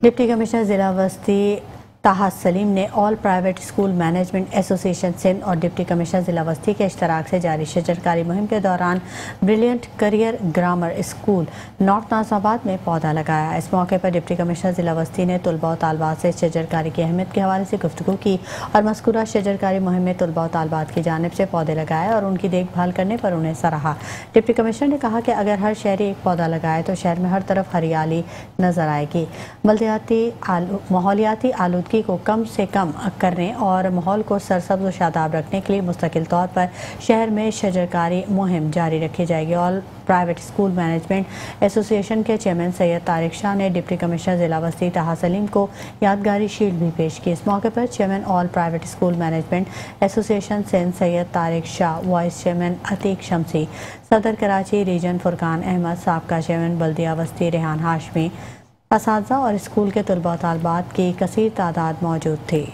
Deputy commissioner जिला वस्ती ताहा सलीम ने all private school management association Sindh और डिप्टी कमिश्नर जिला वस्ती के इश्तराक से जारी शजरकारी मुहिम के दौरान brilliant career grammar school north Nazimabad में पौधा लगाया। इस मौके पर डिप्टी कमिश्नर जिला वस्ती ने तलबा और तालबात से शजरकारी की अहमियत के हवाले से गुफ्तगू की और मज़कूरा शजरकारी मुहिम में तलबा और तालबात की जानिब से पौधे लगाए और उनकी देखभाल करने पर उन्हें सराहा। डिप्टी कमिश्नर ने कहा कि अगर हर शहरी एक पौधा लगाए तो शहर में हर तरफ हरियाली नजर आएगी। माहौलियाती आलूदगी को कम से कम करने और माहौल को सरसब्ज़ और शादाब रखने के लिए मुस्तकिल तौर पर शहर में शजरकारी मुहिम जारी रखी जाएगी। All private school management association के चेयरमैन सैयद तारिक शाह ने डिप्टी कमिश्नर जिला वस्ती ताहा सलीम को यादगारी शील्ड भी पेश की। इस मौके पर chairman all private school management association Sindh Syed Tariq Shah, vice chairman Atiq Shamsi, सदर कराची रीजन फुरकान अहमद, साबका चेयरमैन बल्दिया वस्ती रेहान हाशमी, असातिज़ा और स्कूल के तलबा और तालबात की कसीर तादाद मौजूद थी।